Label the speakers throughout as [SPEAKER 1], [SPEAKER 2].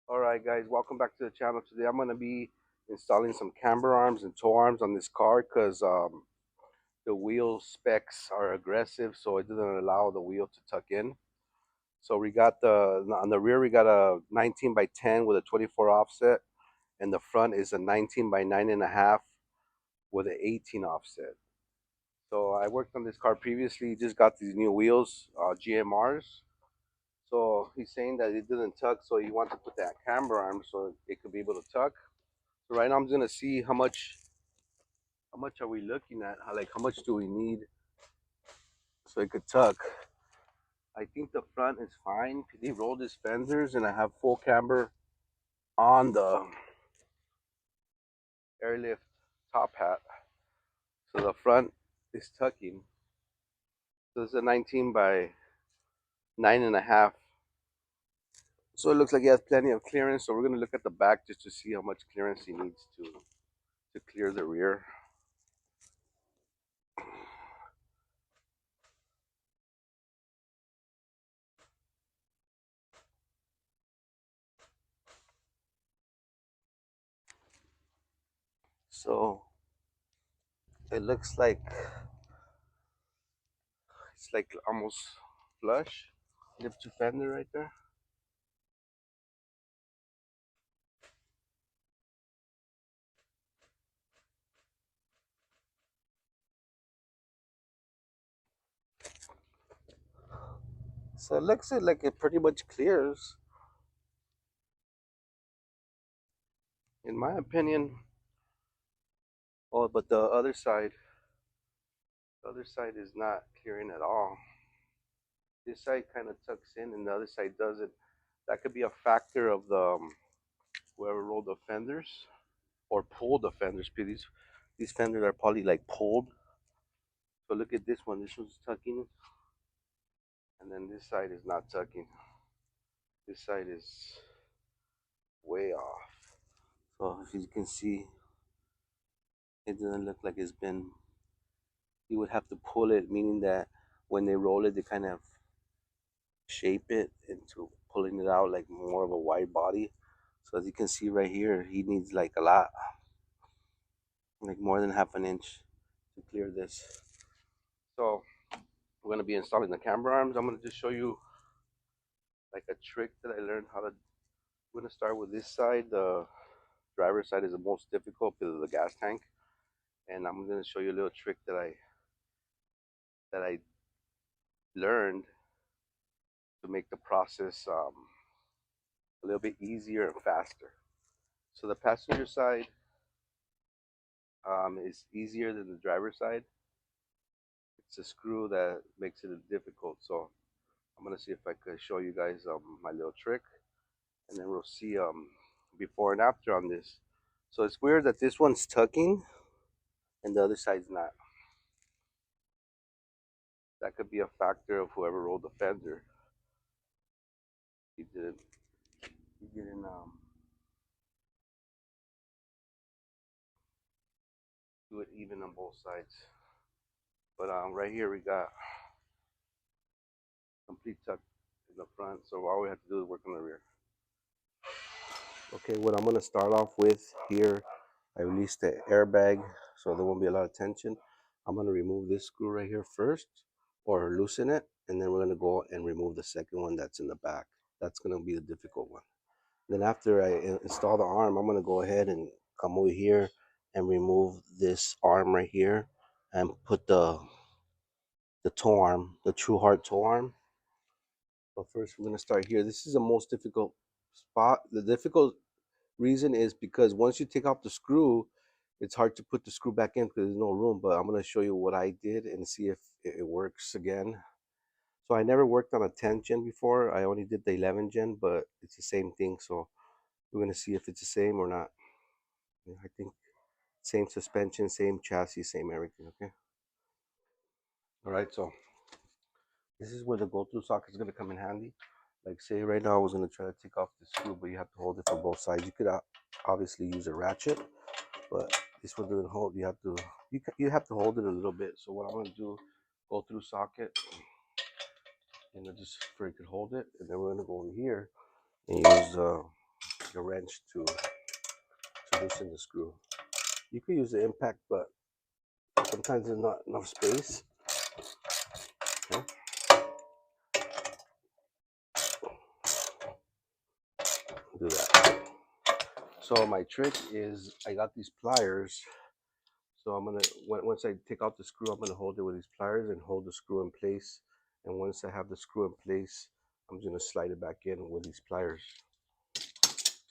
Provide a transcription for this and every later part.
[SPEAKER 1] Alright guys, welcome back to the channel. Today I'm going to be installing some camber arms and toe arms on this car because the wheel specs are aggressive, so it doesn't allow the wheel to tuck in. So we got on the rear we got a 19 by 10 with a 24 offset, and the front is a 19 by 9.5 with an 18 offset. So I worked on this car previously, just got these new wheels, GMRs. So he's saying that it didn't tuck, so he wants to put that camber arm so it could be able to tuck. So right now I'm gonna see how much are we looking at? How much do we need so it could tuck? I think the front is fine. He rolled his fenders and I have full camber on the airlift top hat. So the front is tucking. So it's a 19 by 9.5. So it looks like he has plenty of clearance. So we're gonna look at the back just to see how much clearance he needs to clear the rear. So it looks like it's like almost flush. Lift to fender right there. So it looks like it pretty much clears. In my opinion. Oh, but the other side is not clearing at all. This side kind of tucks in and the other side doesn't. That could be a factor of the whoever rolled the fenders or pulled the fenders. These fenders are probably like pulled. So look at this one. This one's tucking, and then this side is not tucking. This side is way off. So if you can see, it doesn't look like it's been. You would have to pull it, meaning that when they roll it, they kind of shape it into pulling it out like more of a wide body. So as you can see right here, he needs like a lot, like more than half an inch to clear this. So we're gonna be installing the camber arms. I'm gonna just show you like a trick that I learned how to. We're gonna start with this side. The driver's side is the most difficult because of the gas tank, and I'm gonna show you a little trick that I learned to make the process a little bit easier and faster. So the passenger side is easier than the driver's side. It's a screw that makes it difficult. So I'm gonna see if I could show you guys my little trick, and then we'll see before and after on this. So it's weird that this one's tucking and the other side's not. That could be a factor of whoever rolled the fender. He didn't. He didn't do it even on both sides. But right here we got complete tuck in the front. So all we have to do is work on the rear. Okay, what I'm gonna start off with here, I released the airbag so there won't be a lot of tension. I'm gonna remove this screw right here first, or loosen it, and then we're gonna go and remove the second one that's in the back. That's gonna be the difficult one. Then after I install the arm, I'm gonna go ahead and come over here and remove this arm right here and put the toe arm, the True Heart toe arm. But first we're gonna start here. This is the most difficult spot. The difficult reason is because once you take off the screw, it's hard to put the screw back in because there's no room. But I'm going to show you what I did and see if it works again. So I never worked on a 10 gen before. I only did the 11 gen, but it's the same thing. So we're going to see if it's the same or not. Yeah, I think same suspension, same chassis, same everything. Okay. All right. So this is where the go through socket is going to come in handy. Like say right now I was going to try to take off the screw, but you have to hold it from both sides. You could obviously use a ratchet, but this one doesn't hold. You have to hold it a little bit. So what I'm gonna do, go through socket, and just so you can hold it, and then we're gonna go over here and use a wrench to loosen the screw. You could use the impact, but sometimes there's not enough space. Okay. Do that. So my trick is I got these pliers. So I'm gonna once I take out the screw, I'm gonna hold it with these pliers and hold the screw in place. And once I have the screw in place, I'm just gonna slide it back in with these pliers.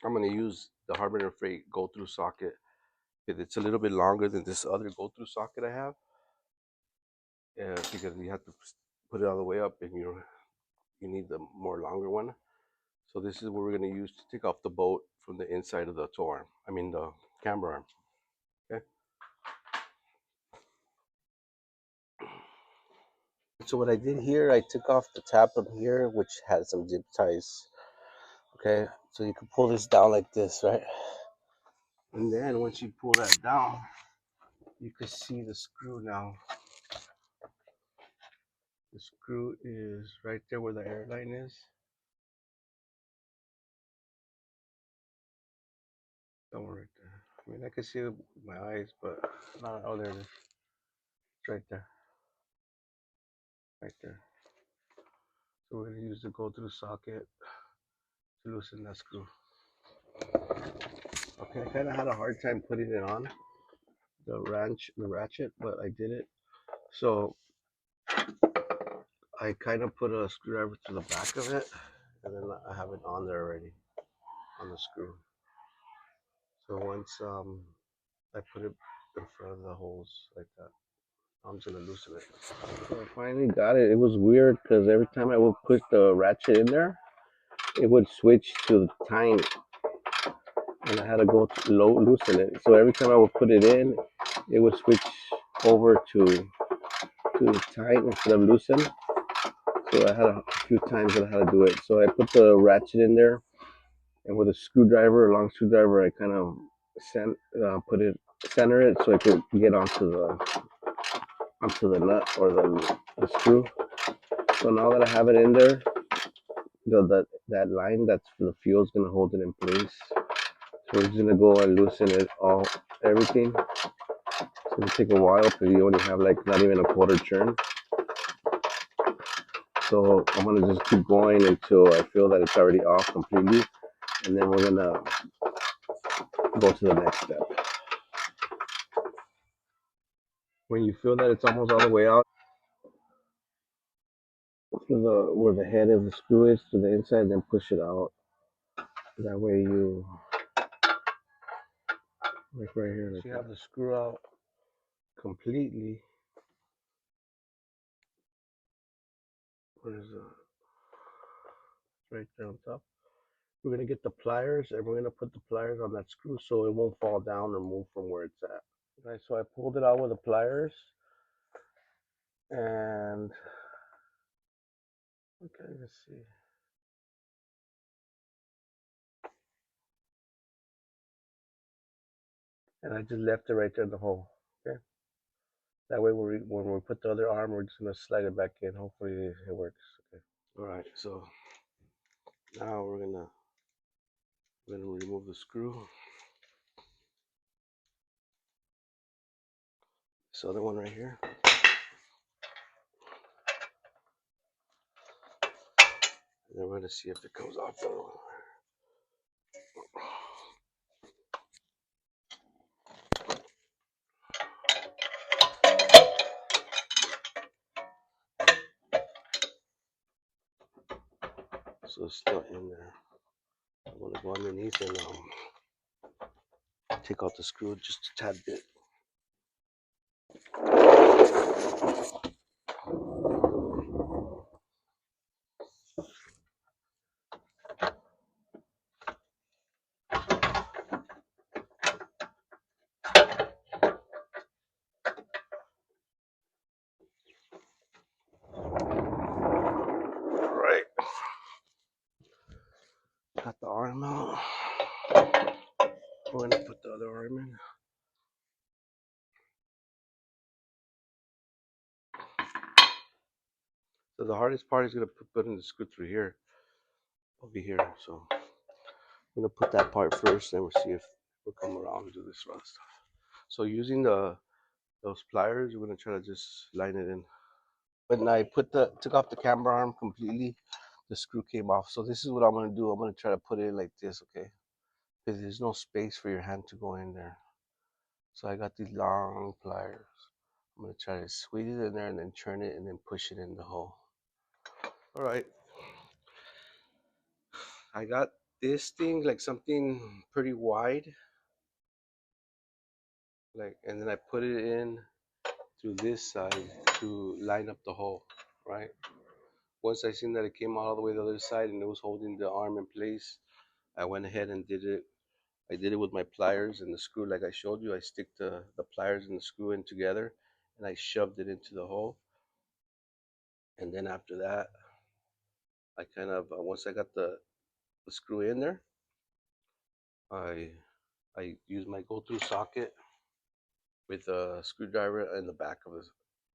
[SPEAKER 1] I'm gonna use the Harbor Freight go-through socket. It's a little bit longer than this other go-through socket I have. Yeah, because you have to put it all the way up, and you need the more longer one. So this is what we're gonna use to take off the bolt from the inside of the tow arm. I mean the camber arm. Okay. So what I did here, I took off the tab from here, which had some zip ties. Okay, so you can pull this down like this, right? And then once you pull that down, you can see the screw now. The screw is right there where the airline is. Somewhere right there. I mean, I can see it with my eyes, but not. Oh, there it is. It's right there. Right there. So we're gonna use the go-through socket to loosen that screw. Okay, I kind of had a hard time putting it on the ratchet, but I did it. So I kind of put a screwdriver to the back of it, and then I have it on there already on the screw. So once I put it in front of the holes like that, I'm just gonna loosen it. So I finally got it. It was weird because every time I would push the ratchet in there, it would switch to tight, and I had to go low loosen it. So every time I would put it in, it would switch over to tight instead of loosen. So I had a few times that I had to do it. So I put the ratchet in there, and with a screwdriver, a long screwdriver, I kind of put it center it so I could get onto the nut or the screw. So now that I have it in there, that line that's for the fuel is gonna hold it in place. So we're just gonna go and loosen it everything. It's gonna take a while because you only have like not even a quarter turn. So I'm gonna just keep going until I feel that it's already off completely, and then we're gonna go to the next step. When you feel that it's almost all the way out, where the head of the screw is to the inside, then push it out. That way you, like right here, like so you have the screw out completely. What is that? Right there on top. We're gonna get the pliers and we're gonna put the pliers on that screw so it won't fall down or move from where it's at. Right, so I pulled it out with the pliers, and okay, let's see. And I just left it right there in the hole. Okay. That way, when we put the other arm, we're just gonna slide it back in. Hopefully, it works. Okay. All right. So now we're gonna remove the screw. This other one right here. And then we're gonna see if it comes off. So it's still in there. I'm gonna go underneath and take out the screw just a tad bit. All right. Got the arm out. We're gonna put the other arm in. So the hardest part is gonna put in the screw through here, over here. So I'm gonna put that part first, and we'll see if we'll come around and do this round stuff. So using those pliers, we're gonna try to just line it in. When I took off the camber arm completely, the screw came off. So this is what I'm gonna do. I'm gonna try to put it in like this, okay? Because there's no space for your hand to go in there. So I got these long pliers. I'm gonna try to squeeze it in there and then turn it and then push it in the hole. All right, I got this thing like something pretty wide, like, and then I put it in through this side to line up the hole, right? Once I seen that it came all the way to the other side and it was holding the arm in place, I went ahead and did it. I did it with my pliers and the screw, like I showed you. I stick the pliers and the screw in together, and I shoved it into the hole. And then after that, I kind of once I got the screw in there, I I used my go-through socket with a screwdriver in the back of it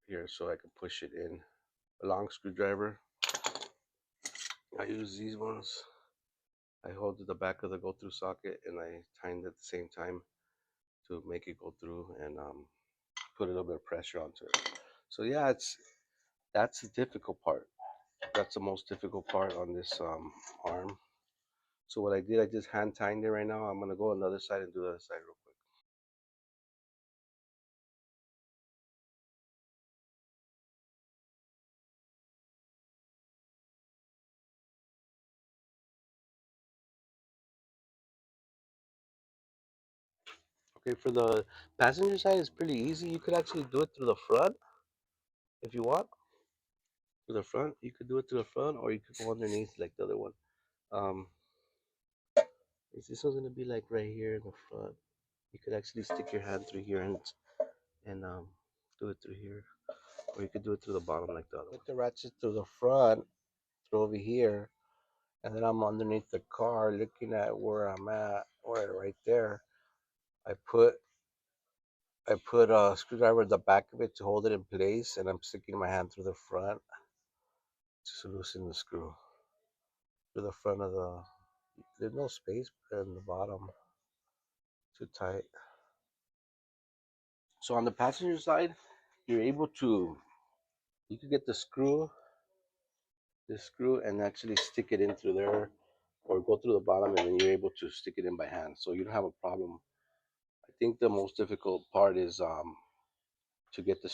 [SPEAKER 1] here, so I could push it in. A long screwdriver. I use these ones. I hold to the back of the go-through socket and I tighten it at the same time to make it go through and put a little bit of pressure onto it. So yeah, that's the difficult part. That's the most difficult part on this arm. So what I did, I just hand tightened it right now. I'm gonna go on the other side and do the other side real quick. Okay, for the passenger side, it's pretty easy. You could actually do it through the front if you want. Through the front, you could do it through the front, or you could go underneath like the other one. Um, this one's gonna be like right here in the front. You could actually stick your hand through here and do it through here, or you could do it through the bottom like the other one. Put the ratchet through the front, through over here, and then I'm underneath the car looking at where I'm at, or right there. I put I put a screwdriver at the back of it to hold it in place, and I'm sticking my hand through the front to loosen the screw through the front of the. There's no space in the bottom. Too tight. So on the passenger side, you're able to you can get the screw and actually stick it in through there, or go through the bottom, and then you're able to stick it in by hand, so you don't have a problem. I think the most difficult part is to get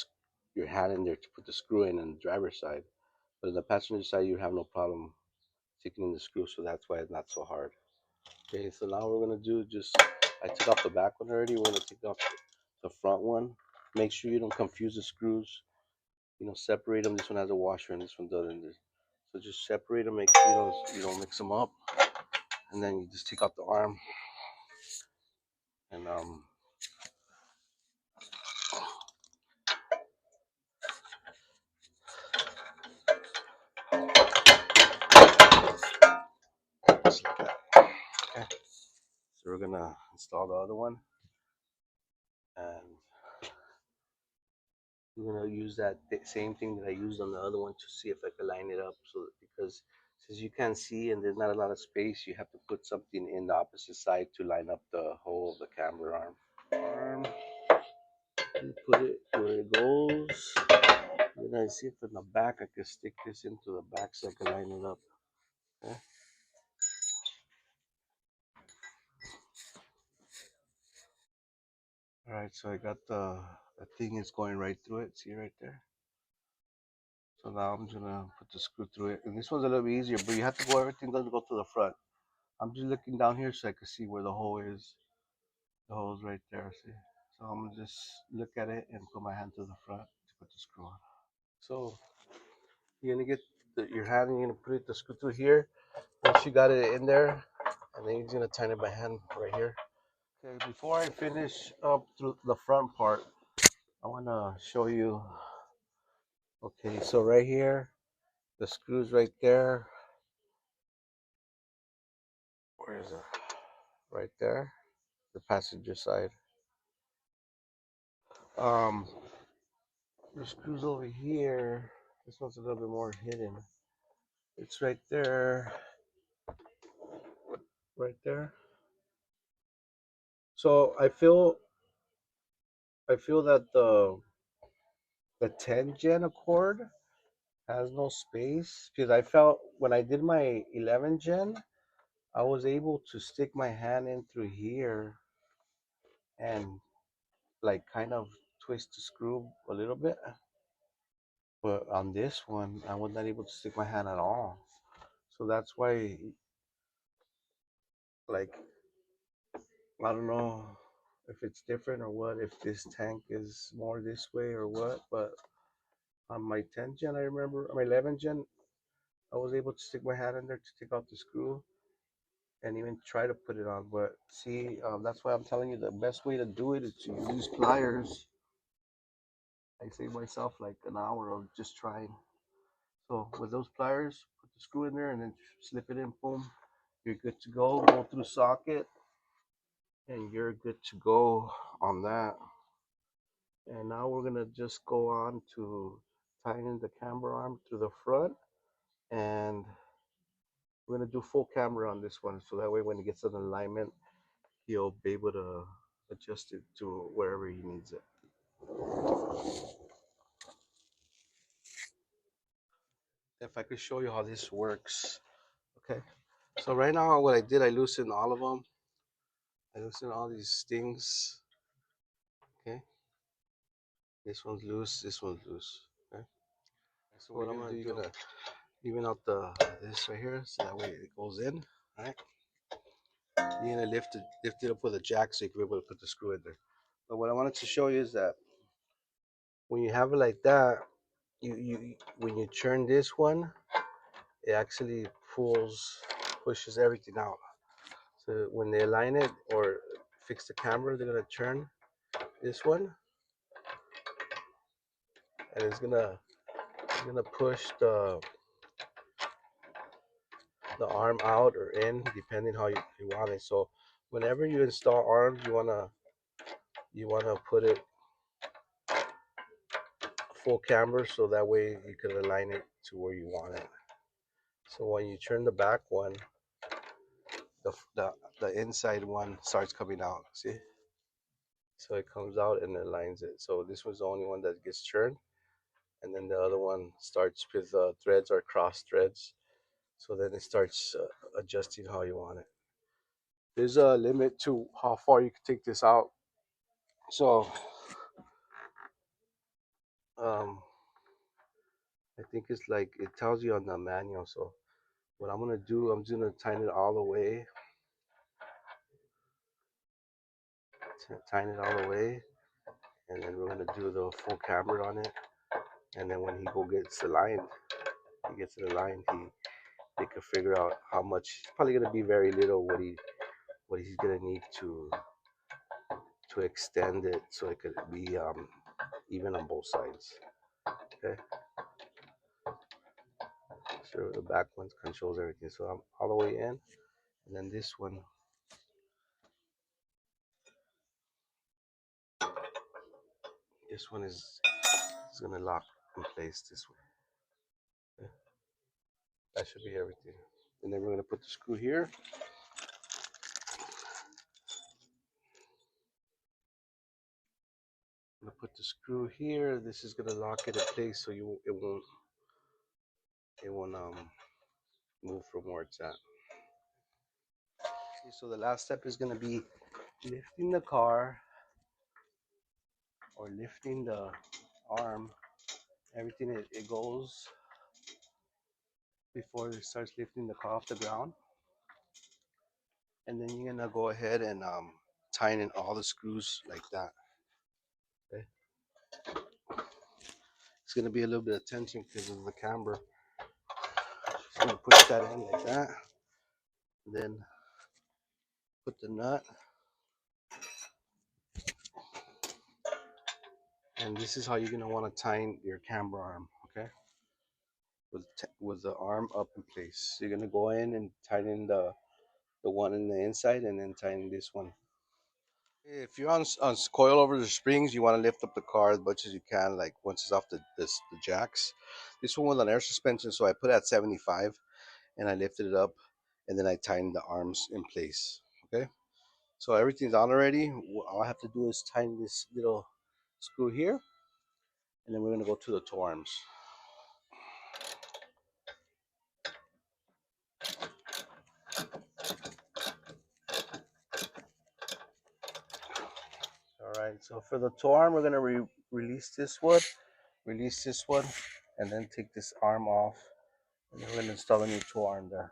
[SPEAKER 1] your hand in there to put the screw in on the driver's side, but on the passenger side you have no problem sticking in the screw, so that's why it's not so hard. Okay, so now we're gonna do just I took off the back one already. We're gonna take off the front one. Make sure you don't confuse the screws. Separate them. This one has a washer and this one doesn't. So just separate them. Make sure you don't mix them up. And then you just take out the arm and just like that. Okay. So we're gonna install the other one, and we're gonna use that same thing that I used on the other one to see if I can line it up. So because since you can't see and there's not a lot of space, you have to put something in the opposite side to line up the hole of the camber arm. And put it where it goes. Then I see if in the back I can stick this into the back so I can line it up. Okay. All right, so I got the thing is going right through it. See right there. So now I'm gonna put the screw through it, and this one's a little bit easier, but you have to go. Everything doesn't go to the front. I'm just looking down here so I can see where the hole is. The hole's right there. See. So I'm gonna just look at it and put my hand to the front to put the screw on. So you're gonna get your hand, and you're gonna put the screw through here. Once you got it in there, and then you're gonna tighten it by hand right here. Okay, before I finish up through the front part, I wanna show you. Okay, so right here, the screws right there. Where is it? Right there, the passenger side. Um, the screws over here. This one's a little bit more hidden. It's right there. right there. So I feel that the 10 gen Accord has no space because I felt when I did my 11 gen, I was able to stick my hand in through here and like kind of twist the screw a little bit. But on this one, I was not able to stick my hand at all. So that's why, like, I don't know if it's different or what, if this tank is more this way or what. But on my 10 gen, I remember, on my 11 gen, I was able to stick my hand in there to take out the screw and even try to put it on. But see, that's why I'm telling you the best way to do it is to use pliers. I saved myself like an hour of just trying. So with those pliers, put the screw in there and then slip it in, boom, you're good to go. Go through socket and you're good to go on that. And now we're gonna just go on to tighten the camber arm to the front, and we're gonna do full camber on this one, so that way when it gets in alignment, he'll be able to adjust it to wherever he needs it. If I could show you how this works, okay? So right now, what I did, I loosened all of them. I loosened all these stings. Okay, this one's loose. This one's loose. Okay. So what I'm gonna do, you're gonna even out the this right here, so that way it goes in. All right. You're gonna lift it up with a jack so you can be able to put the screw in there. But what I wanted to show you is that when you have it like that, you when you turn this one, it actually pushes everything out. So when they align it or fix the camera, they're gonna turn this one, and it's gonna push the arm out or in, depending how you want it. So whenever you install arms, you wanna put it full camber so that way you can align it to where you want it. So when you turn the back one, the the, the inside one starts coming out. See? So it comes out and aligns it. So this was the only one that gets turned, and then the other one starts with threads or cross threads. So then it starts adjusting how you want it. There's a limit to how far you can take this out. So um, I think it's like it tells you on the manual. So what I'm gonna do, I'm just gonna tighten it all the way, tighten it all the way, and then we're gonna do the full camber on it. And then when he gets it aligned, he can figure out how much. It's probably gonna be very little what he's gonna need to extend it so it could be even on both sides. Okay, so the back one controls everything. So I'm all the way in, and then this one is gonna lock in place this way. Okay? That should be everything. And then we're gonna put the screw here. I'm gonna put the screw here. This is gonna lock it in place so it won't move from where it's at. Okay, so the last step is gonna be lifting the car or lifting the arm. Everything it goes before it starts lifting the car off the ground. And then you're gonna go ahead and tighten in all the screws like that. Okay. It's gonna be a little bit of tension because of the camber. Just gonna push that in like that. Then put the nut. And this is how you're gonna want to tighten your camber arm, okay? With the arm up in place. So you're gonna go in and tighten the one in the inside, and then tighten this one. If you're on coil over the springs, you want to lift up the car as much as you can, like once it's off the jacks. This one was on air suspension, so I put it at 75, and I lifted it up, and then I tighten the arms in place. Okay, so everything's on already. All I have to do is tighten this little screw here, and then we're gonna go to the toe arms. All right, so for the toe arm, we're gonna release this one, and then take this arm off, and then we're gonna install a new toe arm there.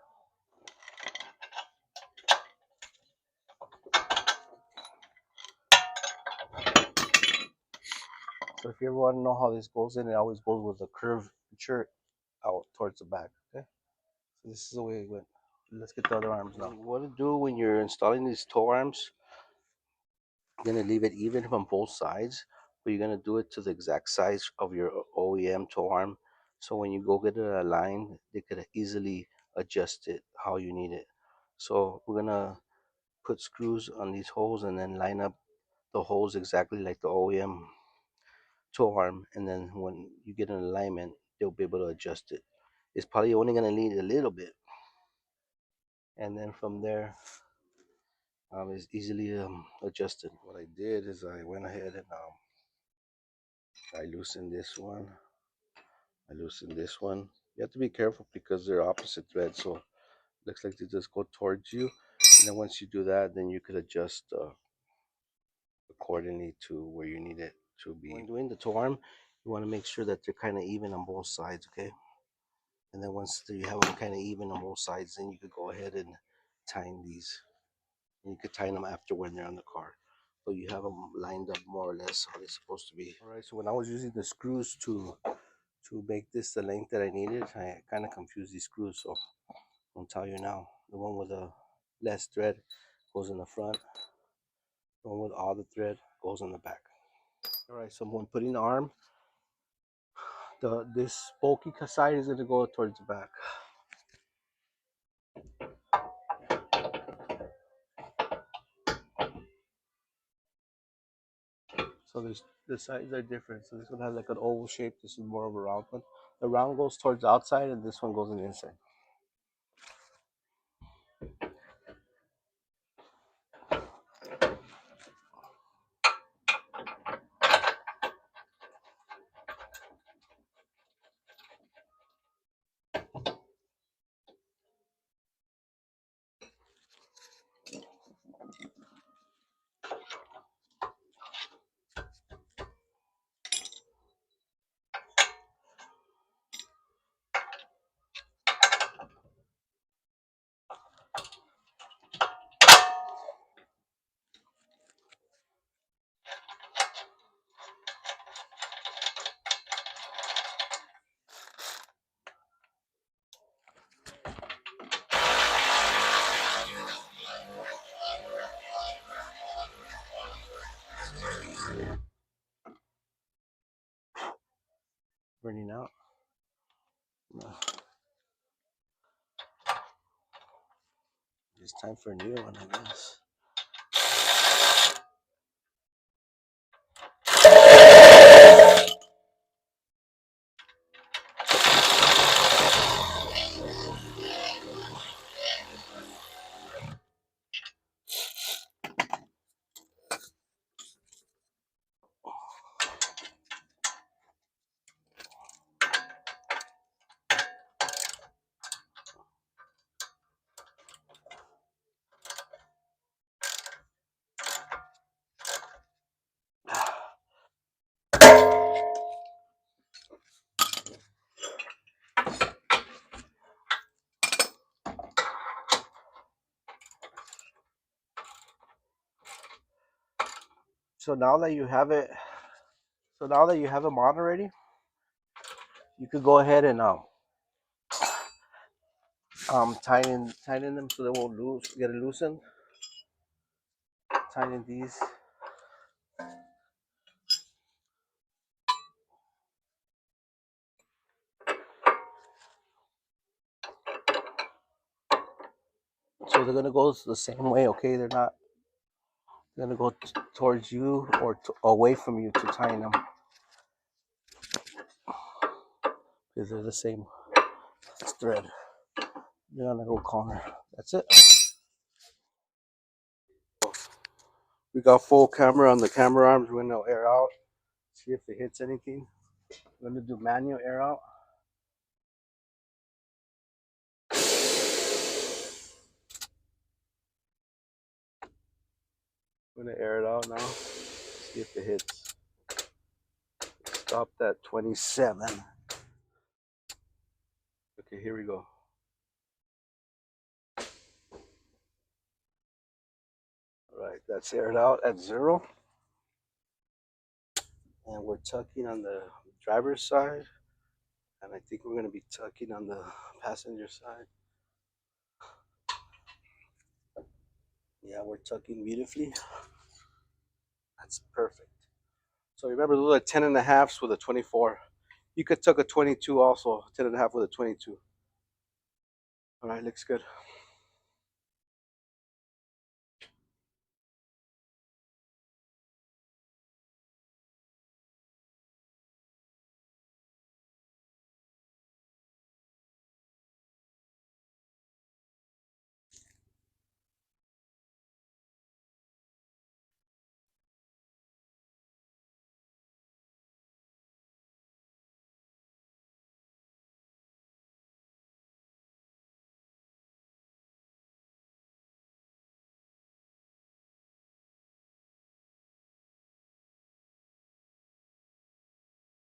[SPEAKER 1] So if you ever want to know how this goes in, it always goes with the curvature out towards the back. Okay, so this is the way it went. Let's get the other arms now. What to do when you're installing these toe arms? You're gonna leave it even from both sides, but you're gonna do it to the exact size of your OEM toe arm. So when you go get it aligned, they could easily adjust it how you need it. So we're gonna put screws on these holes and then line up the holes exactly like the OEM toe arm, and then when you get an alignment, they'll be able to adjust it. It's probably only gonna need a little bit, and then from there, it's easily adjusted. What I did is I went ahead and I loosened this one. I loosened this one. You have to be careful because they're opposite threads, so looks like they just go towards you. And then once you do that, then you could adjust accordingly to where you need it to be. When doing the toe arm, you want to make sure that they're kind of even on both sides, okay? And then once you have them kind of even on both sides, then you could go ahead and tighten these. And you could tighten them after when they're on the car. So you have them lined up more or less how they're supposed to be. All right, so when I was using the screws to make this the length that I needed, I kind of confused these screws. So I'll tell you now. The one with the less thread goes in the front. The one with all the thread goes in the back. All right, so when putting the arm, this bulky side is going to go towards the back. So the sides are different. So this one has like an oval shape. This is more of a round one. The round goes towards the outside, and this one goes on the inside. Burning out. No. It's time for a new one, I guess. So now that you have it, on already, you could go ahead and tighten them so they won't get it loosened. Tighten these. So they're gonna go the same way, okay? They're gonna go towards you or away from you to tighten them because they're the same thread. You're gonna go corner. That's it. We got full camera on the camera arms. We're gonna air out. See if it hits anything. We're gonna do manual air out. We're gonna air it out now. See if it hits. Stopped at 27. Okay, here we go. All right, that's aired out at 0. And we're tucking on the driver's side. And I think we're gonna be tucking on the passenger side. Yeah, we're tucking beautifully. That's perfect. So remember, those are 10.5s with a 24. You could tuck a 22 also, 10.5 with a 22. All right, looks good.